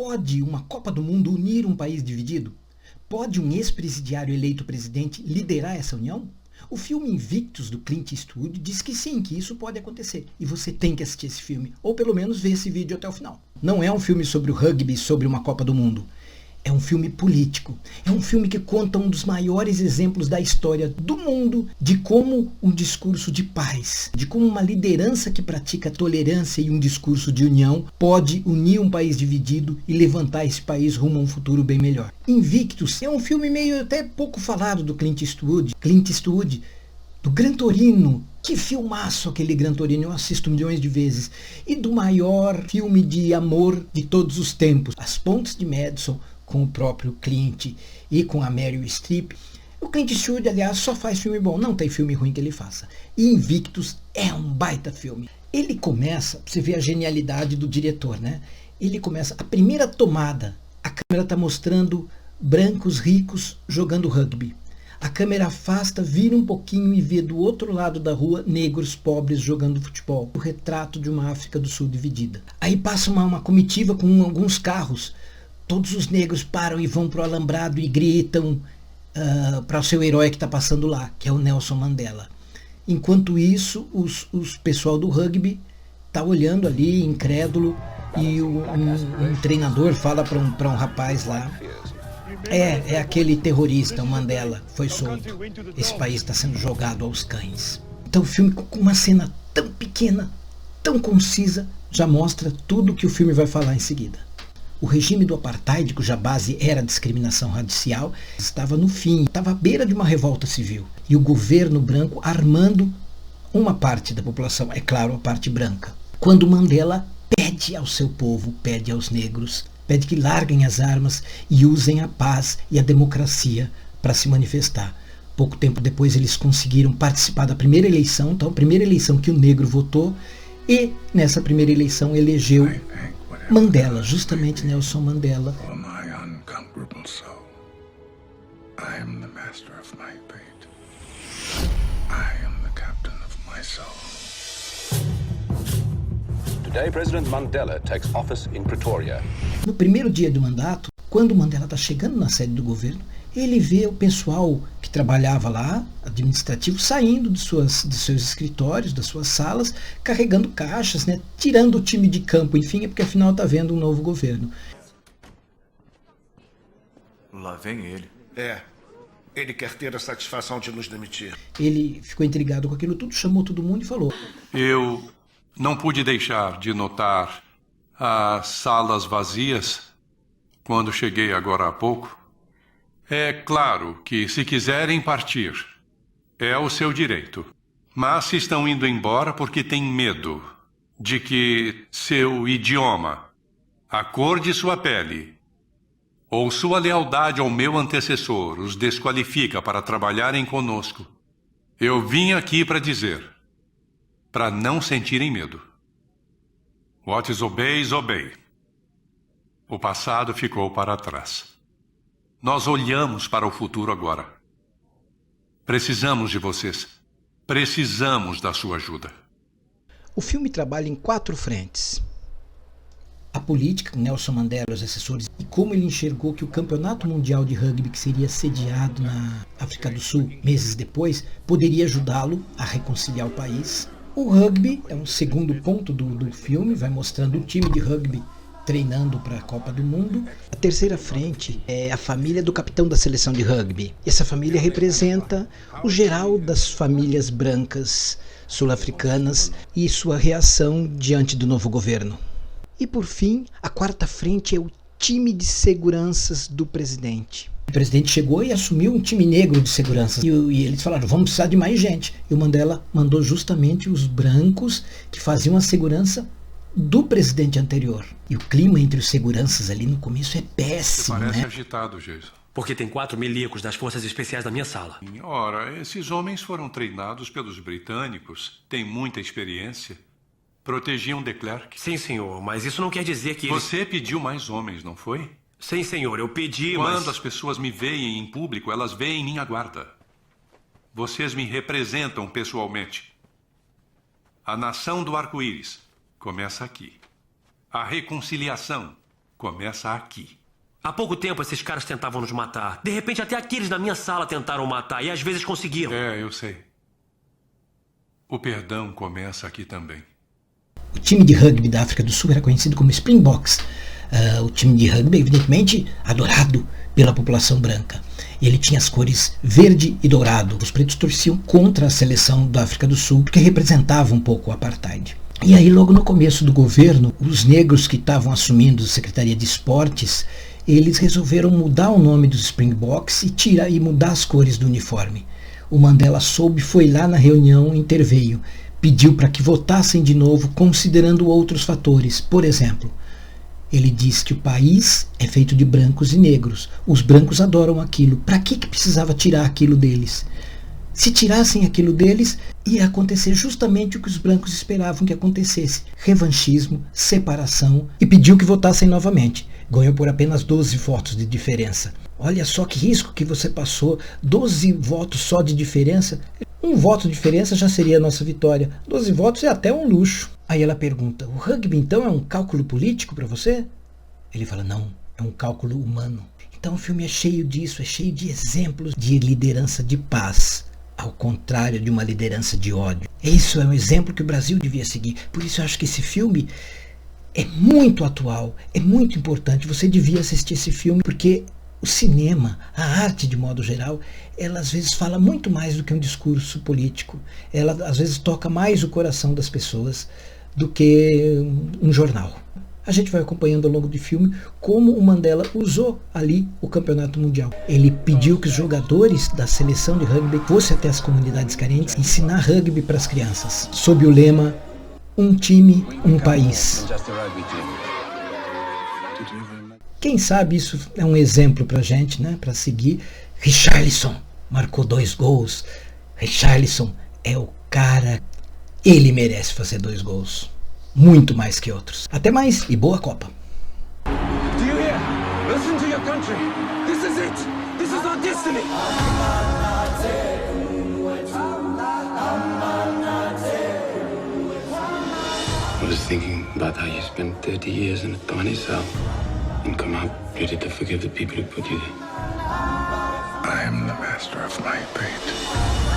Pode uma Copa do Mundo unir um país dividido? Pode um ex-presidiário eleito presidente liderar essa união? O filme Invictus, do Clint Eastwood, diz que sim, que isso pode acontecer. E você tem que assistir esse filme, ou pelo menos ver esse vídeo até o final. Não é um filme sobre o rugby, sobre uma Copa do Mundo. É um filme político. É um filme que conta um dos maiores exemplos da história do mundo de como um discurso de paz, de como uma liderança que pratica tolerância e um discurso de união pode unir um país dividido e levantar esse país rumo a um futuro bem melhor. Invictus é um filme meio até pouco falado do Clint Eastwood. Clint Eastwood, do Gran Torino. Que filmaço aquele Gran Torino, eu assisto milhões de vezes. E do maior filme de amor de todos os tempos, As Pontes de Madison, com o próprio Clint e com a Meryl Streep. O Clint Eastwood, aliás, só faz filme bom, não tem filme ruim que ele faça. E Invictus é um baita filme. Ele começa, você vê a genialidade do diretor, né? Ele começa, a primeira tomada, a câmera está mostrando brancos ricos jogando rugby. A câmera afasta, vira um pouquinho e vê do outro lado da rua negros pobres jogando futebol. O retrato de uma África do Sul dividida. Aí passa uma comitiva com alguns carros. Todos os negros param e vão para o alambrado e gritam para o seu herói que está passando lá, que é o Nelson Mandela. Enquanto isso, os pessoal do rugby está olhando ali, incrédulo, e um treinador fala para um rapaz lá, é aquele terrorista, o Mandela, foi solto. Esse país está sendo jogado aos cães. Então o filme, com uma cena tão pequena, tão concisa, já mostra tudo que o filme vai falar em seguida. O regime do apartheid, cuja base era a discriminação racial, estava no fim, estava à beira de uma revolta civil. E o governo branco armando uma parte da população, é claro, a parte branca. Quando Mandela pede ao seu povo, pede aos negros, pede que larguem as armas e usem a paz e a democracia para se manifestar. Pouco tempo depois eles conseguiram participar da primeira eleição, então a primeira eleição que o negro votou, e nessa primeira eleição elegeu Mandela, justamente Nelson Mandela. Today, President Mandela takes office in Pretoria. No primeiro dia do mandato, quando Mandela está chegando na sede do governo, ele vê o pessoal que trabalhava lá, administrativo, saindo de seus escritórios, das suas salas, carregando caixas, né, tirando o time de campo, enfim, é porque afinal está vendo um novo governo. Lá vem ele. Ele quer ter a satisfação de nos demitir. Ele ficou intrigado com aquilo tudo, chamou todo mundo e falou: Eu não pude deixar de notar as salas vazias quando cheguei agora há pouco. É claro que se quiserem partir, é o seu direito. Mas se estão indo embora porque têm medo de que seu idioma, a cor de sua pele ou sua lealdade ao meu antecessor os desqualifica para trabalharem conosco, eu vim aqui para dizer, para não sentirem medo. What is obey is obey. O passado ficou para trás. Nós olhamos para o futuro agora. Precisamos de vocês. Precisamos da sua ajuda. O filme trabalha em 4 frentes. A política, Nelson Mandela e os assessores, e como ele enxergou que o Campeonato Mundial de Rugby, que seria sediado na África do Sul meses depois, poderia ajudá-lo a reconciliar o país. O rugby é um segundo ponto do filme, vai mostrando o time de rugby treinando para a Copa do Mundo. A terceira frente é a família do capitão da seleção de rugby. Essa família representa o geral das famílias brancas sul-africanas e sua reação diante do novo governo. E por fim, a quarta frente é o time de seguranças do presidente. O presidente chegou e assumiu um time negro de segurança. E eles falaram, vamos precisar de mais gente. E o Mandela mandou justamente os brancos que faziam a segurança do presidente anterior. E o clima entre os seguranças ali no começo é péssimo, Você parece né? agitado, Jason. Porque tem 4 milicos das forças especiais na minha sala. Ora, esses homens foram treinados pelos britânicos, têm muita experiência. Protegiam de Klerk. Sim, senhor, mas isso não quer dizer que... Você pediu mais homens, não foi? Sim, senhor, eu pedi, Quando as pessoas me veem em público, elas veem minha guarda. Vocês me representam pessoalmente. A nação do arco-íris começa aqui. A reconciliação começa aqui. Há pouco tempo esses caras tentavam nos matar. De repente até aqueles na minha sala tentaram matar e às vezes conseguiram. É, eu sei. O perdão começa aqui também. O time de rugby da África do Sul era conhecido como Springboks. O time de rugby, evidentemente, adorado pela população branca. E ele tinha as cores verde e dourado. Os pretos torciam contra a seleção da África do Sul, porque representava um pouco o apartheid. E aí, logo no começo do governo, os negros que estavam assumindo a Secretaria de Esportes, eles resolveram mudar o nome dos Springboks e mudar as cores do uniforme. O Mandela soube, foi lá na reunião, interveio, pediu para que votassem de novo, considerando outros fatores. Por exemplo, ele diz que o país é feito de brancos e negros. Os brancos adoram aquilo. Para que precisava tirar aquilo deles? Se tirassem aquilo deles, ia acontecer justamente o que os brancos esperavam que acontecesse. Revanchismo, separação, e pediu que votassem novamente. Ganhou por apenas 12 votos de diferença. Olha só que risco que você passou, 12 votos só de diferença. Um voto de diferença já seria a nossa vitória. 12 votos é até um luxo. Aí ela pergunta, o rugby então é um cálculo político para você? Ele fala, não, é um cálculo humano. Então o filme é cheio disso, é cheio de exemplos de liderança de paz, ao contrário de uma liderança de ódio. Isso é um exemplo que o Brasil devia seguir. Por isso eu acho que esse filme é muito atual, é muito importante. Você devia assistir esse filme porque o cinema, a arte de modo geral, ela às vezes fala muito mais do que um discurso político. Ela às vezes toca mais o coração das pessoas do que um jornal. A gente vai acompanhando ao longo do filme como o Mandela usou ali o campeonato mundial. Ele pediu que os jogadores da seleção de rugby fossem até as comunidades carentes ensinar rugby para as crianças, sob o lema um time, um país. Quem sabe isso é um exemplo pra gente, né? Para seguir. Richarlison marcou 2 gols. Richarlison é o cara. Ele merece fazer 2 gols. Muito mais que outros. Até mais e boa Copa. Do you hear? Listen to your country. This is it. This is our destiny. I was thinking about how you spent 30 years in a tiny cell and come out ready to forgive the people who put you there. I am the master of my fate.